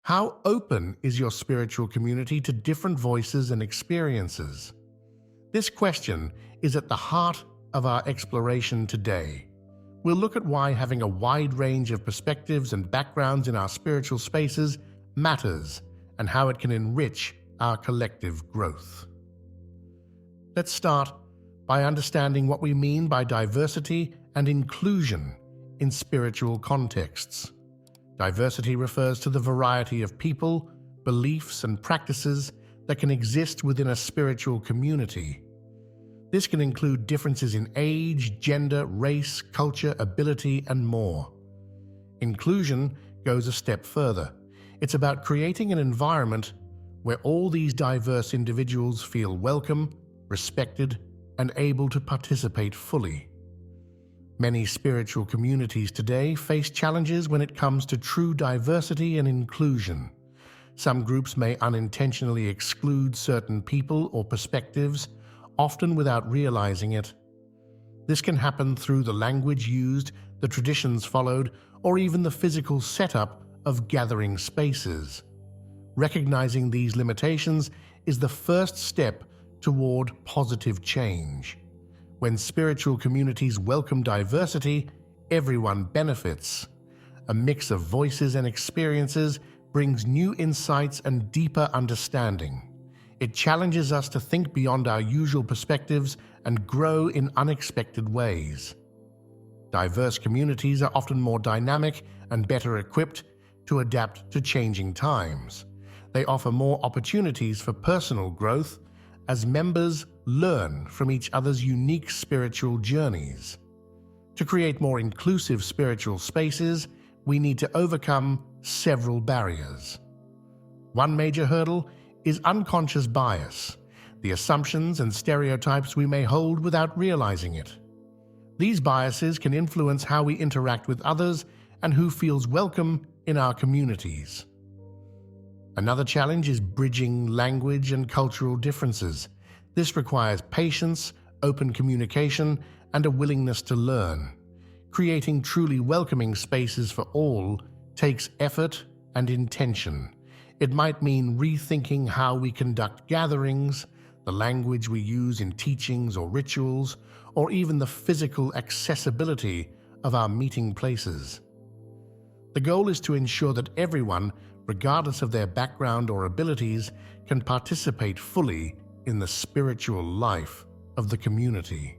How open is your spiritual community to different voices and experiences? This question is at the heart of our exploration today. We'll look at why having a wide range of perspectives and backgrounds in our spiritual spaces matters and how it can enrich our collective growth. Let's start by understanding what we mean by diversity and inclusion in spiritual contexts. Diversity refers to the variety of people, beliefs, and practices that can exist within a spiritual community. This can include differences in age, gender, race, culture, ability, and more. Inclusion goes a step further. It's about creating an environment where all these diverse individuals feel welcome, respected, and able to participate fully. Many spiritual communities today face challenges when it comes to true diversity and inclusion. Some groups may unintentionally exclude certain people or perspectives, often without realizing it. This can happen through the language used, the traditions followed, or even the physical setup of gathering spaces. Recognizing these limitations is the first step toward positive change. When spiritual communities welcome diversity, everyone benefits. A mix of voices and experiences brings new insights and deeper understanding. It challenges us to think beyond our usual perspectives and grow in unexpected ways. Diverse communities are often more dynamic and better equipped to adapt to changing times. They offer more opportunities for personal growth as members learn from each other's unique spiritual journeys. To create more inclusive spiritual spaces, we need to overcome several barriers. One major hurdle is unconscious bias, the assumptions and stereotypes we may hold without realizing it. These biases can influence how we interact with others and who feels welcome in our communities. Another challenge is bridging language and cultural differences. This requires patience, open communication, and a willingness to learn. Creating truly welcoming spaces for all takes effort and intention. It might mean rethinking how we conduct gatherings, the language we use in teachings or rituals, or even the physical accessibility of our meeting places. The goal is to ensure that everyone, regardless of their background or abilities, can participate fully in the spiritual life of the community.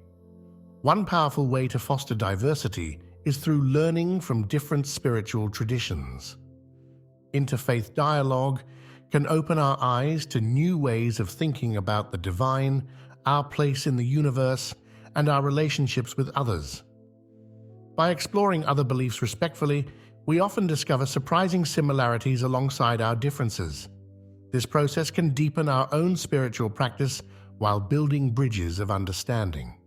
One powerful way to foster diversity is through learning from different spiritual traditions. Interfaith dialogue can open our eyes to new ways of thinking about the divine, our place in the universe, and our relationships with others. By exploring other beliefs respectfully, we often discover surprising similarities alongside our differences. This process can deepen our own spiritual practice while building bridges of understanding.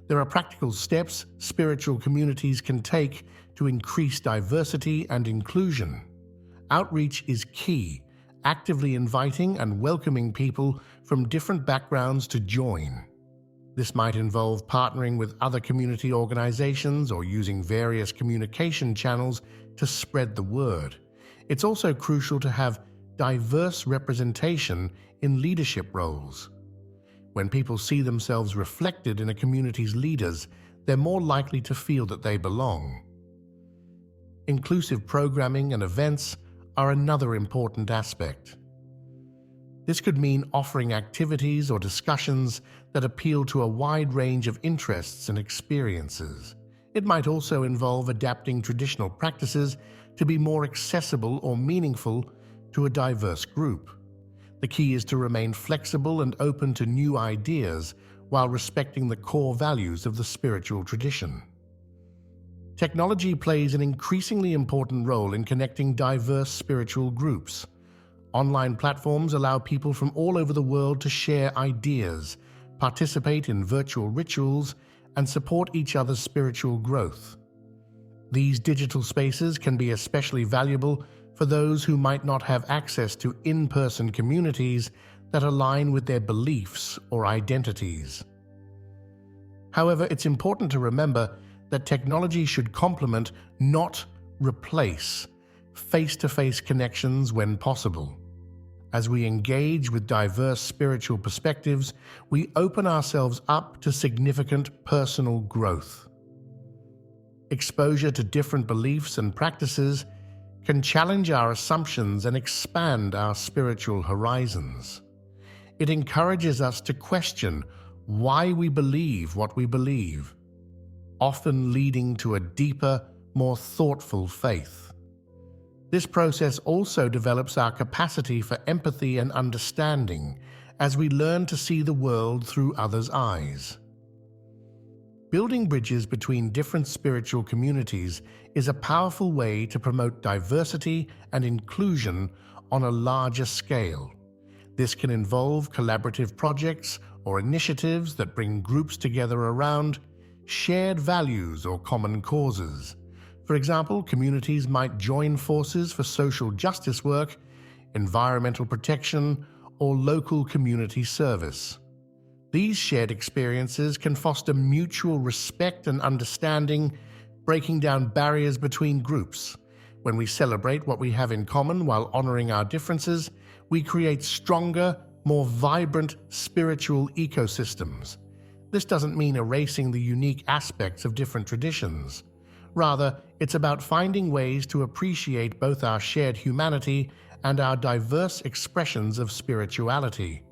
There are practical steps spiritual communities can take to increase diversity and inclusion. Outreach is key, actively inviting and welcoming people from different backgrounds to join. This might involve partnering with other community organizations or using various communication channels to spread the word. It's also crucial to have diverse representation in leadership roles. When people see themselves reflected in a community's leaders, they're more likely to feel that they belong. Inclusive programming and events are another important aspect. This could mean offering activities or discussions that appeal to a wide range of interests and experiences. It might also involve adapting traditional practices to be more accessible or meaningful to a diverse group. The key is to remain flexible and open to new ideas while respecting the core values of the spiritual tradition. Technology plays an increasingly important role in connecting diverse spiritual groups. Online platforms allow people from all over the world to share ideas, participate in virtual rituals, and support each other's spiritual growth. These digital spaces can be especially valuable for those who might not have access to in-person communities that align with their beliefs or identities. However, it's important to remember that technology should complement, not replace, face-to-face connections when possible. As we engage with diverse spiritual perspectives, we open ourselves up to significant personal growth. Exposure to different beliefs and practices can challenge our assumptions and expand our spiritual horizons. It encourages us to question why we believe what we believe, often leading to a deeper, more thoughtful faith. This process also develops our capacity for empathy and understanding as we learn to see the world through others' eyes. Building bridges between different spiritual communities is a powerful way to promote diversity and inclusion on a larger scale. This can involve collaborative projects or initiatives that bring groups together around shared values or common causes. For example, communities might join forces for social justice work, environmental protection, or local community service. These shared experiences can foster mutual respect and understanding, breaking down barriers between groups. When we celebrate what we have in common while honoring our differences, we create stronger, more vibrant spiritual ecosystems. This doesn't mean erasing the unique aspects of different traditions. Rather, it's about finding ways to appreciate both our shared humanity and our diverse expressions of spirituality.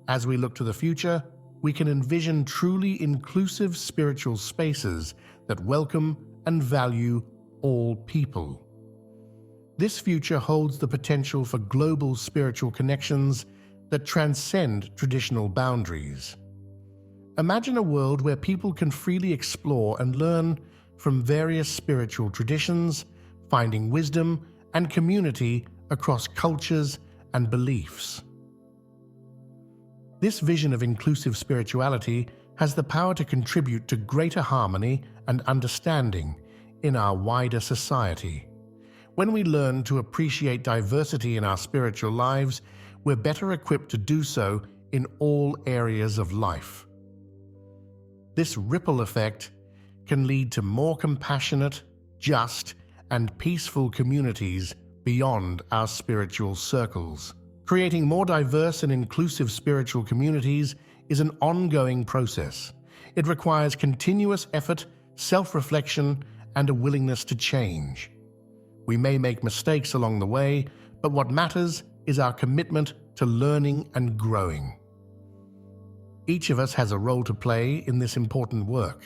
As we look to the future, we can envision truly inclusive spiritual spaces that welcome and value all people. This future holds the potential for global spiritual connections that transcend traditional boundaries. Imagine a world where people can freely explore and learn from various spiritual traditions, finding wisdom and community across cultures and beliefs. This vision of inclusive spirituality has the power to contribute to greater harmony and understanding in our wider society. When we learn to appreciate diversity in our spiritual lives, we're better equipped to do so in all areas of life. This ripple effect can lead to more compassionate, just, and peaceful communities beyond our spiritual circles. Creating more diverse and inclusive spiritual communities is an ongoing process. It requires continuous effort, self-reflection, and a willingness to change. We may make mistakes along the way, but what matters is our commitment to learning and growing. Each of us has a role to play in this important work.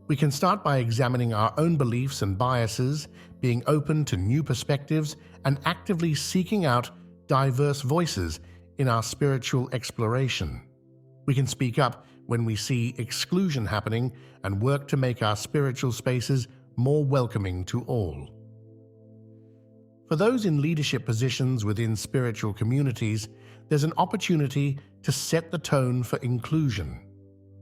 We can start by examining our own beliefs and biases, being open to new perspectives, and actively seeking out diverse voices in our spiritual exploration. We can speak up when we see exclusion happening and work to make our spiritual spaces more welcoming to all. For those in leadership positions within spiritual communities, there's an opportunity to set the tone for inclusion.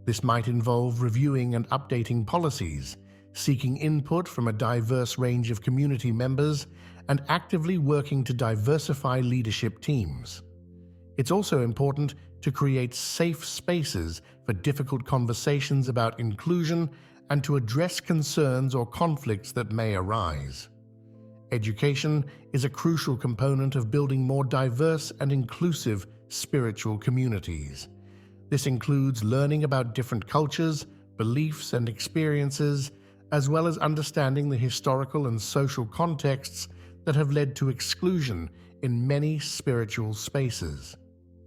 This might involve reviewing and updating policies, seeking input from a diverse range of community members, and actively working to diversify leadership teams. It's also important to create safe spaces for difficult conversations about inclusion and to address concerns or conflicts that may arise. Education is a crucial component of building more diverse and inclusive spiritual communities. This includes learning about different cultures, beliefs, and experiences, as well as understanding the historical and social contexts that have led to exclusion in many spiritual spaces.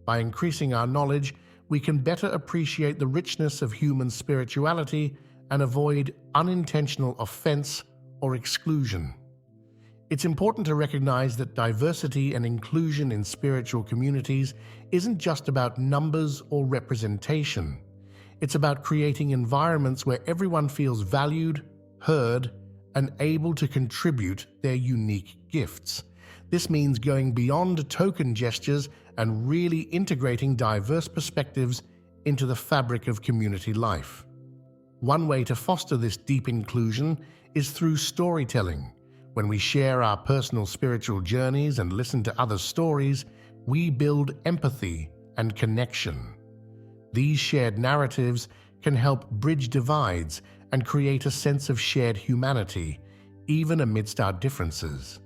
By increasing our knowledge, we can better appreciate the richness of human spirituality and avoid unintentional offense or exclusion. It's important to recognize that diversity and inclusion in spiritual communities isn't just about numbers or representation. It's about creating environments where everyone feels valued, heard, and able to contribute their unique gifts. This means going beyond token gestures and really integrating diverse perspectives into the fabric of community life. One way to foster this deep inclusion is through storytelling. When we share our personal spiritual journeys and listen to others' stories, we build empathy and connection. These shared narratives can help bridge divides and create a sense of shared humanity, even amidst our differences.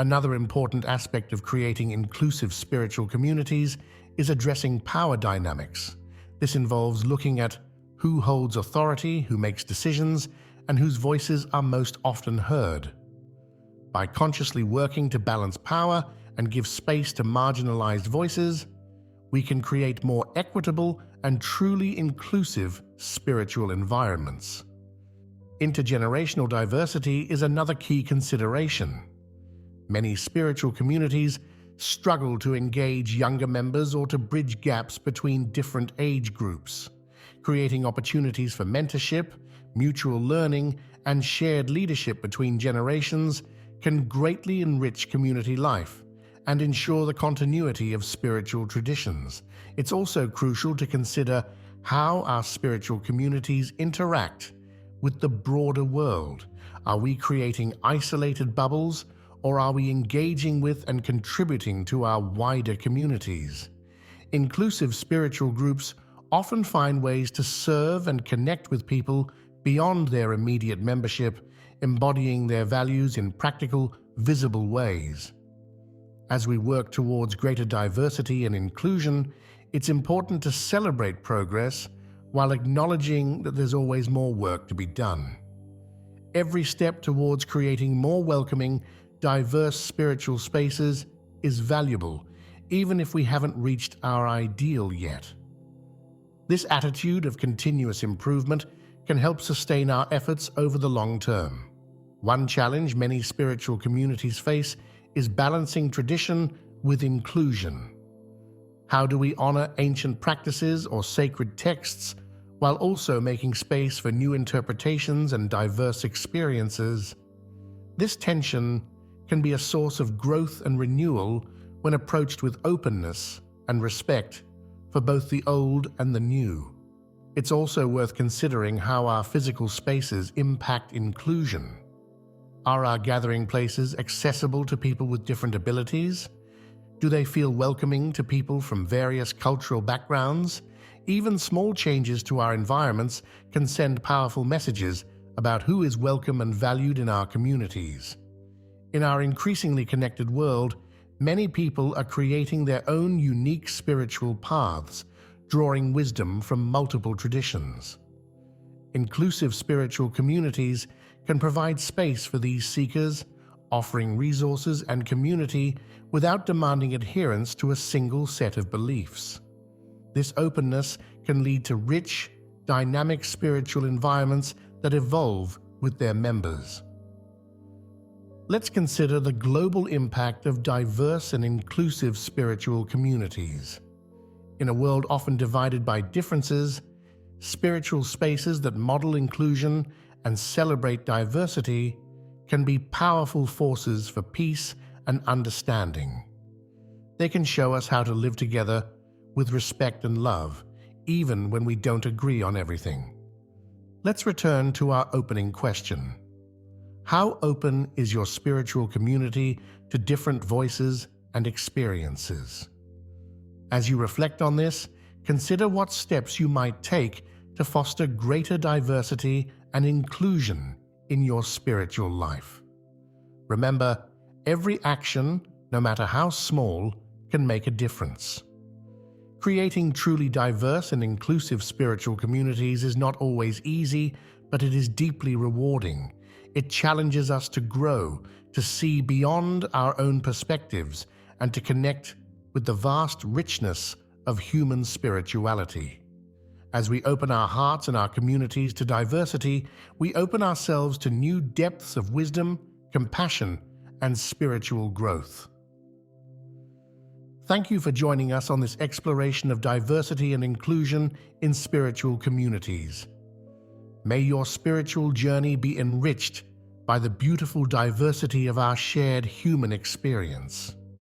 Another important aspect of creating inclusive spiritual communities is addressing power dynamics. This involves looking at who holds authority, who makes decisions, and whose voices are most often heard. By consciously working to balance power and give space to marginalized voices, we can create more equitable and truly inclusive spiritual environments. Intergenerational diversity is another key consideration. Many spiritual communities struggle to engage younger members or to bridge gaps between different age groups. Creating opportunities for mentorship, mutual learning, and shared leadership between generations can greatly enrich community life and ensure the continuity of spiritual traditions. It's also crucial to consider how our spiritual communities interact with the broader world. Are we creating isolated bubbles, or are we engaging with and contributing to our wider communities? Inclusive spiritual groups often find ways to serve and connect with people beyond their immediate membership, embodying their values in practical, visible ways. As we work towards greater diversity and inclusion, it's important to celebrate progress while acknowledging that there's always more work to be done. Every step towards creating more welcoming, diverse spiritual spaces is valuable, even if we haven't reached our ideal yet. This attitude of continuous improvement can help sustain our efforts over the long term. One challenge many spiritual communities face is balancing tradition with inclusion. How do we honor ancient practices or sacred texts while also making space for new interpretations and diverse experiences? This tension can be a source of growth and renewal when approached with openness and respect for both the old and the new. It's also worth considering how our physical spaces impact inclusion. Are our gathering places accessible to people with different abilities? Do they feel welcoming to people from various cultural backgrounds? Even small changes to our environments can send powerful messages about who is welcome and valued in our communities. In our increasingly connected world, many people are creating their own unique spiritual paths, drawing wisdom from multiple traditions. Inclusive spiritual communities can provide space for these seekers, offering resources and community without demanding adherence to a single set of beliefs. This openness can lead to rich, dynamic spiritual environments that evolve with their members. Let's consider the global impact of diverse and inclusive spiritual communities. In a world often divided by differences, spiritual spaces that model inclusion and celebrate diversity can be powerful forces for peace and understanding. They can show us how to live together with respect and love, even when we don't agree on everything. Let's return to our opening question. How open is your spiritual community to different voices and experiences? As you reflect on this, consider what steps you might take to foster greater diversity and inclusion in your spiritual life. Remember, every action, no matter how small, can make a difference. Creating truly diverse and inclusive spiritual communities is not always easy, but it is deeply rewarding. It challenges us to grow, to see beyond our own perspectives, and to connect with the vast richness of human spirituality. As we open our hearts and our communities to diversity, we open ourselves to new depths of wisdom, compassion, and spiritual growth. Thank you for joining us on this exploration of diversity and inclusion in spiritual communities. May your spiritual journey be enriched by the beautiful diversity of our shared human experience.